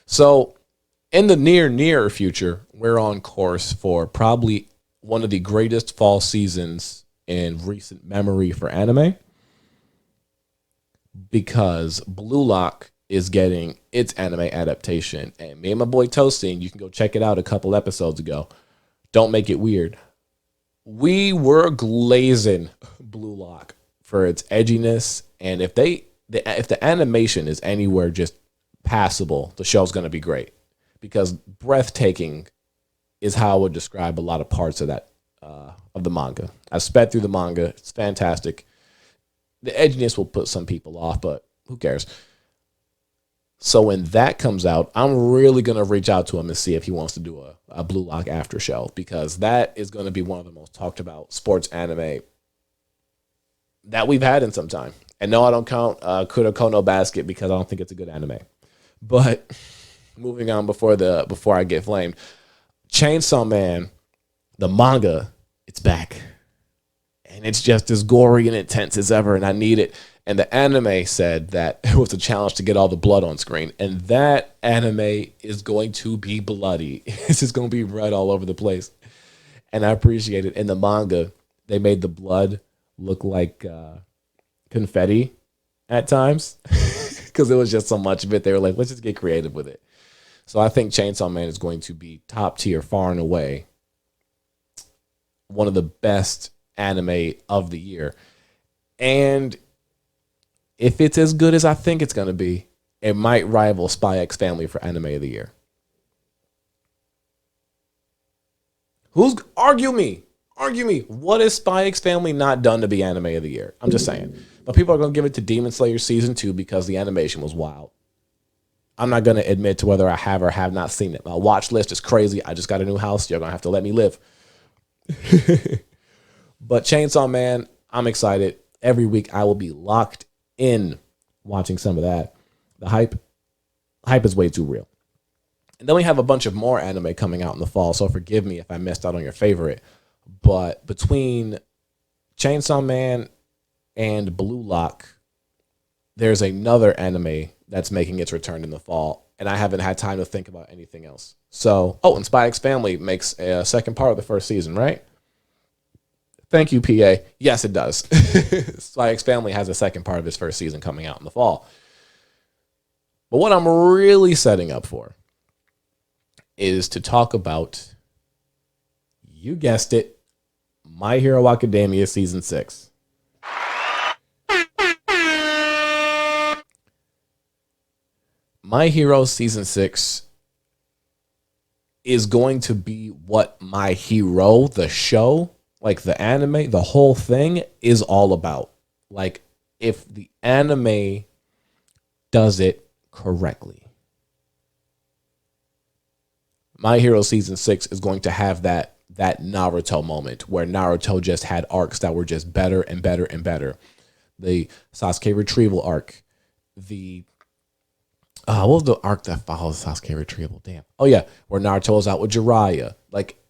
So in the near future, we're on course for probably one of the greatest fall seasons in recent memory for anime because Blue Lock is getting its anime adaptation. And me and my boy Toasting, you can go check it out a couple episodes ago. Don't make it weird. We were glazing Blue Lock for its edginess, and if the animation is anywhere just passable, the show's going to be great because breathtaking is how I would describe a lot of parts of that of the manga. I sped through the manga; it's fantastic. The edginess will put some people off, but who cares? So when that comes out, I'm really going to reach out to him and see if he wants to do a Blue Lock after show because that is going to be one of the most talked about sports anime that we've had in some time. And no, I don't count Kuroko no Basket because I don't think it's a good anime. But moving on before I get flamed, Chainsaw Man, the manga, it's back. And it's just as gory and intense as ever, and I need it. And the anime said that it was a challenge to get all the blood on screen. And that anime is going to be bloody. It's just going to be red all over the place. And I appreciate it. In the manga, they made the blood look like confetti at times because it was just so much of it. They were like, let's just get creative with it. So I think Chainsaw Man is going to be top tier, far and away. One of the best anime of the year. And if it's as good as I think it's going to be, it might rival Spy X Family for anime of the year. Argue me? What has Spy X Family not done to be anime of the year? I'm just saying. But people are going to give it to Demon Slayer Season 2 because the animation was wild. I'm not going to admit to whether I have or have not seen it. My watch list is crazy. I just got a new house. You're going to have to let me live. But Chainsaw Man, I'm excited. Every week I will be locked in watching some of that. The hype is way too real. And then we have a bunch of more anime coming out in the fall, so forgive me if I missed out on your favorite. But between Chainsaw Man and Blue Lock, there's another anime that's making its return in the fall, and I haven't had time to think about anything else. So, and Spy X Family makes a second part of the first season, right? Thank you, PA. Yes, it does. Spy X Family has a second part of its first season coming out in the fall. But what I'm really setting up for is to talk about, you guessed it, My Hero Academia Season 6. My Hero Season 6 is going to be what My Hero, the show, like the anime, the whole thing is all about. Like, if the anime does it correctly, My Hero Season 6 is going to have that Naruto moment where Naruto just had arcs that were just better and better and better. The Sasuke retrieval arc, what was the arc that follows Sasuke retrieval? Damn. Oh, yeah. Where Naruto was out with Jiraiya. Like,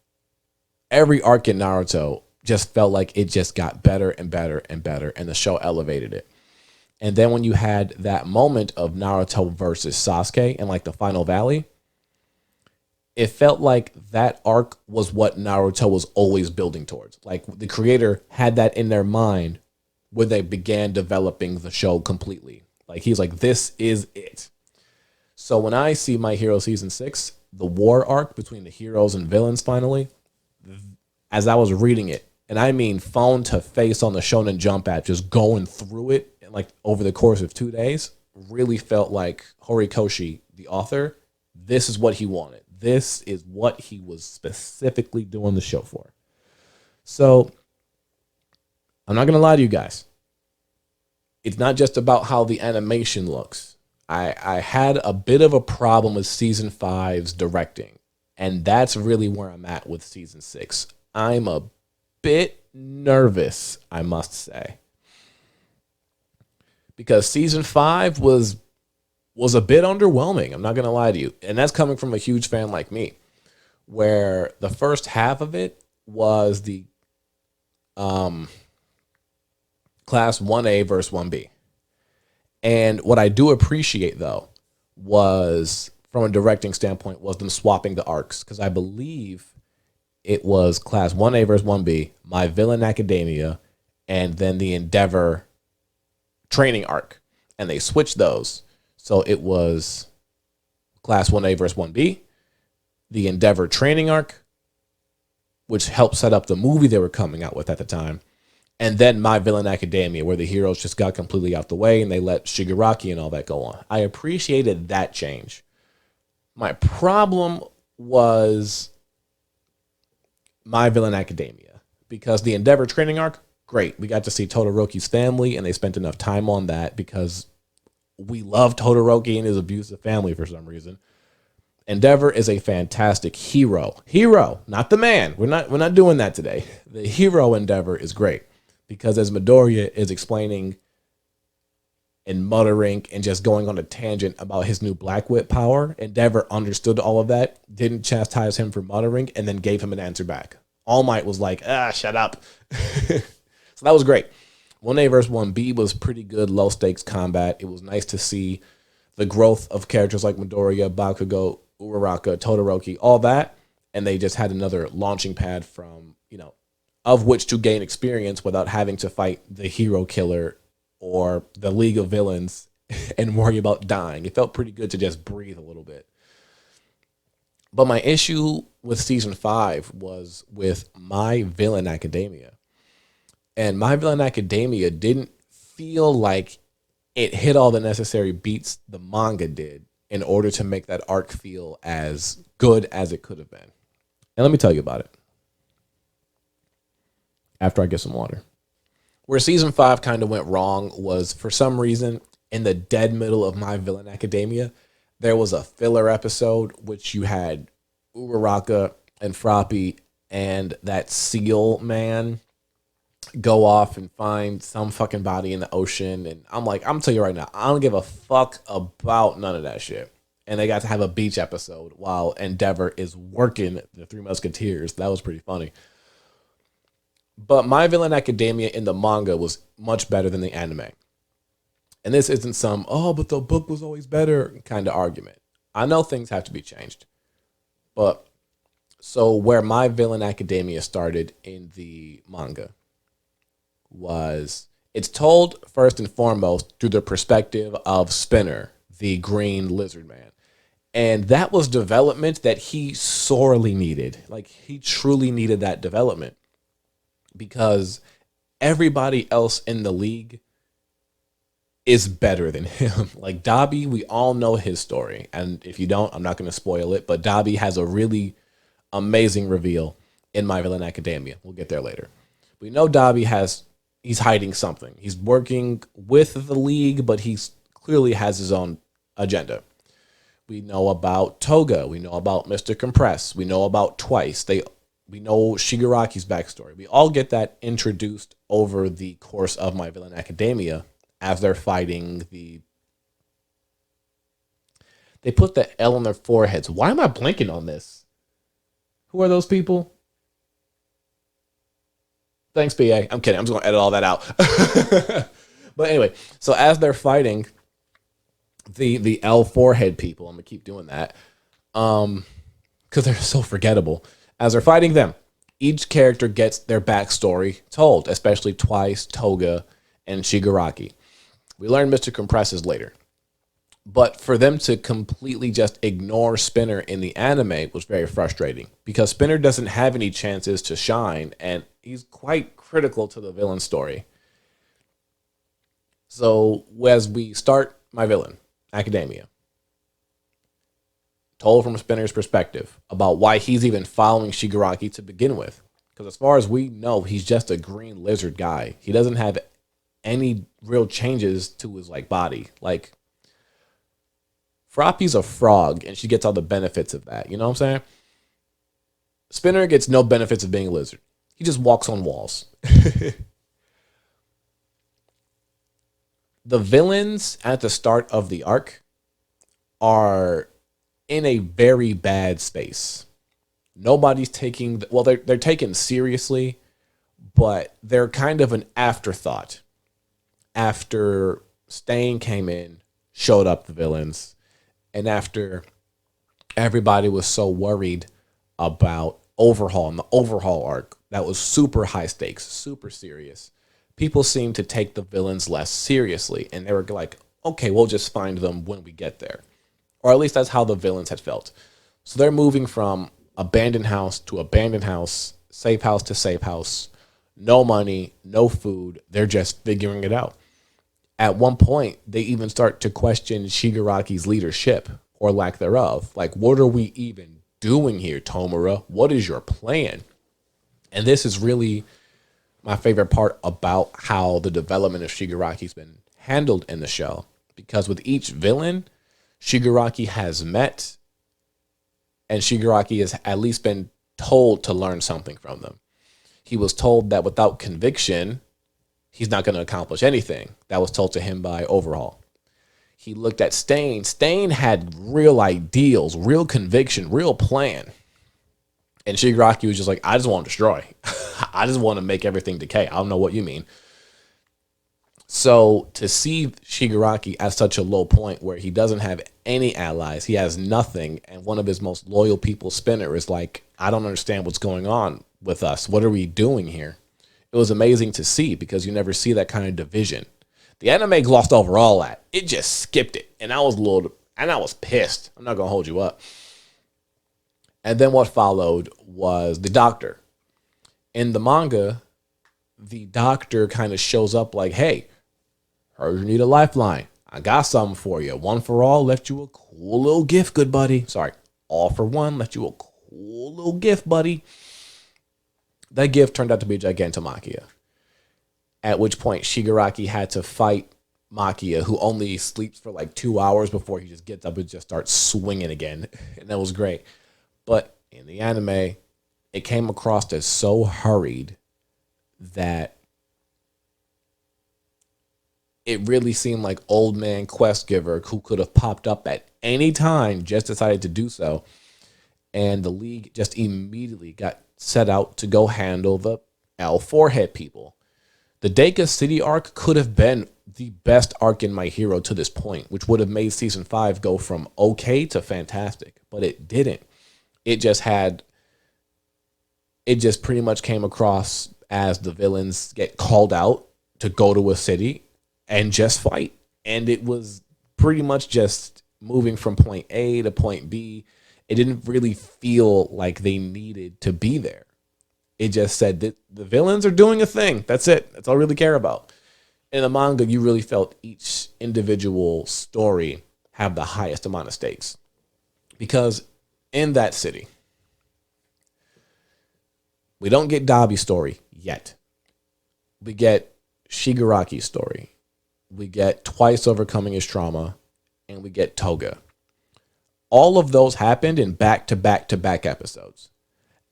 every arc in Naruto just felt like it just got better and better and better, and the show elevated it. And then when you had that moment of Naruto versus Sasuke in, like, the final valley, it felt like that arc was what Naruto was always building towards. Like, the creator had that in their mind when they began developing the show completely. Like, he's like, this is it. So when I see My Hero Season 6, the war arc between the heroes and villains finally, as I was reading it, and I mean phone to face on the Shonen Jump app, just going through it like over the course of 2 days, really felt like Horikoshi, the author, this is what he wanted. This is what he was specifically doing the show for. So I'm not going to lie to you guys. It's not just about how the animation looks. I had a bit of a problem with Season 5's directing, and that's really where I'm at with Season 6. I'm a bit nervous, I must say, because Season 5 was a bit underwhelming. I'm not going to lie to you. And that's coming from a huge fan like me, where the first half of it was the class 1A versus 1B. And what I do appreciate, though, was from a directing standpoint was them swapping the arcs, because I believe it was Class 1A versus 1B, My Villain Academia, and then the Endeavor training arc. And they switched those. So it was Class 1A versus 1B, the Endeavor training arc, which helped set up the movie they were coming out with at the time, and then My Villain Academia, where the heroes just got completely out the way and they let Shigaraki and all that go on. I appreciated that change. My problem was My Villain Academia, because the Endeavor training arc, great. We got to see Todoroki's family, and they spent enough time on that because we love Todoroki and his abusive family for some reason. Endeavor is a fantastic hero. Hero, not the man. We're not doing that today. The hero Endeavor is great because as Midoriya is explaining and muttering and just going on a tangent about his new Black Whip power, Endeavor understood all of that, didn't chastise him for muttering, and then gave him an answer back. All Might was like, shut up. So that was great. 1A versus 1B was pretty good, low stakes combat. It was nice to see the growth of characters like Midoriya, Bakugo, Uraraka, Todoroki, all that. And they just had another launching pad from, of which to gain experience without having to fight the hero killer or the League of Villains and worry about dying. It felt pretty good to just breathe a little bit. But my issue with season 5 was with My Villain Academia. And My Villain Academia didn't feel like it hit all the necessary beats the manga did in order to make that arc feel as good as it could have been. And let me tell you about it after I get some water. Where season 5 kind of went wrong was, for some reason, in the dead middle of My Villain Academia, there was a filler episode which you had Uraraka and Froppy and that seal man go off and find some fucking body in the ocean. And I'm telling you right now, I don't give a fuck about none of that shit. And they got to have a beach episode while Endeavor is working the Three Musketeers. That was pretty funny. But My Villain Academia in the manga was much better than the anime. And this isn't some, but the book was always better kind of argument. I know things have to be changed. But so where My Villain Academia started in the manga was, it's told first and foremost through the perspective of Spinner, the green lizard man. And that was development that he sorely needed. Like, he truly needed that development because everybody else in the league is better than him. Like Dabi, we all know his story. And if you don't, I'm not going to spoil it, but Dabi has a really amazing reveal in My Villain Academia. We'll get there later. We know Dabi he's hiding something. He's working with the league, but he's clearly has his own agenda. We know about Toga. We know about Mr. Compress. We know about Twice. We know Shigaraki's backstory. We all get that introduced over the course of My Villain Academia as they're fighting They put the L on their foreheads. Why am I blanking on this? Who are those people? Thanks, PA. I'm kidding. I'm just going to edit all that out. But anyway, so as they're fighting the L forehead people, I'm going to keep doing that because they're so forgettable. As they're fighting them, each character gets their backstory told, especially Twice, Toga, and Shigaraki. We learn Mr. Compresses later. But for them to completely just ignore Spinner in the anime was very frustrating because Spinner doesn't have any chances to shine, and he's quite critical to the villain story. So as we start My Villain Academia, told from Spinner's perspective about why he's even following Shigaraki to begin with. Because as far as we know, he's just a green lizard guy. He doesn't have any real changes to his body. Like, Froppy's a frog, and she gets all the benefits of that. You know what I'm saying? Spinner gets no benefits of being a lizard. He just walks on walls. The villains at the start of the arc are in a very bad space. Nobody's taking... Well, they're taken seriously, but they're kind of an afterthought. After Stain came in, showed up the villains, and after Everybody was so worried about Overhaul and the Overhaul arc that was super high stakes, super serious. People seemed to take the villains less seriously, and they were like, okay, we'll just find them when we get there. Or at least that's how the villains had felt. So they're moving from abandoned house to abandoned house, safe house to safe house, no money, no food. They're just figuring it out. At one point, they even start to question Shigaraki's leadership or lack thereof. Like, what are we even doing here, Tomura? What is your plan? And this is really my favorite part about how the development of Shigaraki's been handled in the show. Because with each villain, Shigaraki has met, and Shigaraki has at least been told to learn something from them. He was told that without conviction, he's not going to accomplish anything. That was told to him by Overhaul. He looked at Stain. Stain had real ideals, real conviction, real plan. And Shigaraki was just like, I just want to destroy. I just want to make everything decay. I don't know what you mean. So to see Shigaraki at such a low point where he doesn't have any allies, he has nothing, and one of his most loyal people, Spinner, is like, I don't understand what's going on with us. What are we doing here? It was amazing to see because you never see that kind of division. The anime glossed over all that. It just skipped it. And I was pissed. I'm not going to hold you up. And then what followed was the doctor. In the manga, the doctor kind of shows up like, hey, heard you need a lifeline. I got something for you. One for all, left you a cool little gift, good buddy. Sorry, all for one, left you a cool little gift, buddy. That gift turned out to be Gigantomachia. At which point, Shigaraki had to fight Machia, who only sleeps for like 2 hours before he just gets up and just starts swinging again. And that was great. But in the anime, it came across as so hurried that it really seemed like old man quest giver who could have popped up at any time just decided to do so. And the league just immediately got set out to go handle the L4 head people. The Deka City arc could have been the best arc in My Hero to this point, which would have made season 5 go from okay to fantastic, but it didn't. It just pretty much came across as the villains get called out to go to a city and just fight. And it was pretty much just moving from point A to point B. It didn't really feel like they needed to be there. It just said that the villains are doing a thing. That's it. That's all I really care about. In the manga, you really felt each individual story have the highest amount of stakes. Because in that city, we don't get Dabi's story yet. We get Shigaraki's story. We get Twice overcoming his trauma. And we get Toga. All of those happened in back-to-back-to-back episodes.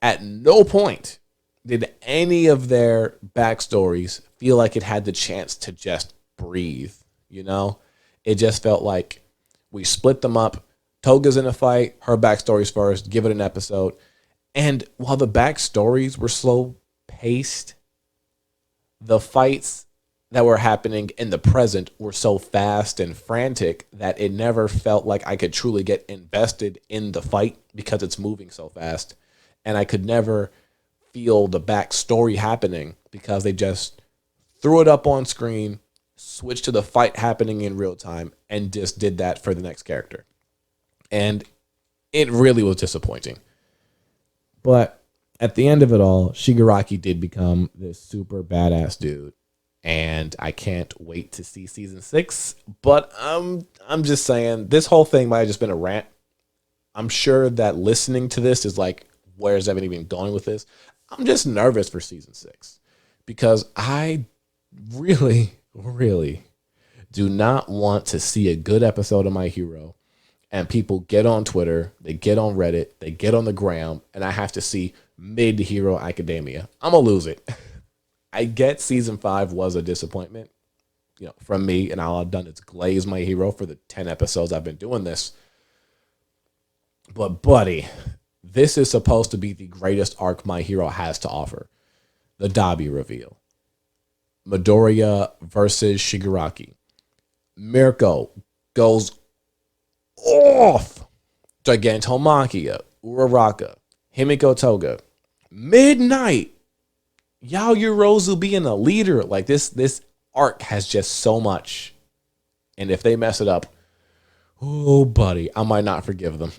At no point did any of their backstories feel like it had the chance to just breathe, you know? It just felt like we split them up. Toga's in a fight, her backstory's first, give it an episode. And while the backstories were slow paced, the fights that were happening in the present were so fast and frantic that it never felt like I could truly get invested in the fight because it's moving so fast. And I could never feel the backstory happening because they just threw it up on screen, switched to the fight happening in real time, and just did that for the next character. And it really was disappointing. But at the end of it all, Shigaraki did become this super badass dude. And I can't wait to see season 6. But I'm just saying, this whole thing might have just been a rant. I'm sure that listening to this is like, where's Evan even going with this? I'm just nervous for season 6. Because I really, really do not want to see a good episode of My Hero. And people get on Twitter, they get on Reddit, they get on the gram, and I have to see mid-Hero Academia. I'm going to lose it. I get season 5 was a disappointment, you know, from me, and all I've done is glaze My Hero for the 10 episodes I've been doing this. But buddy, this is supposed to be the greatest arc My Hero has to offer. The Dabi reveal. Midoriya versus Shigaraki. Mirko goes off Gigantomachia, Uraraka, Himiko Toga, Midnight, Yaoyorozu being a leader. Like this arc has just so much. And if they mess it up, oh buddy, I might not forgive them.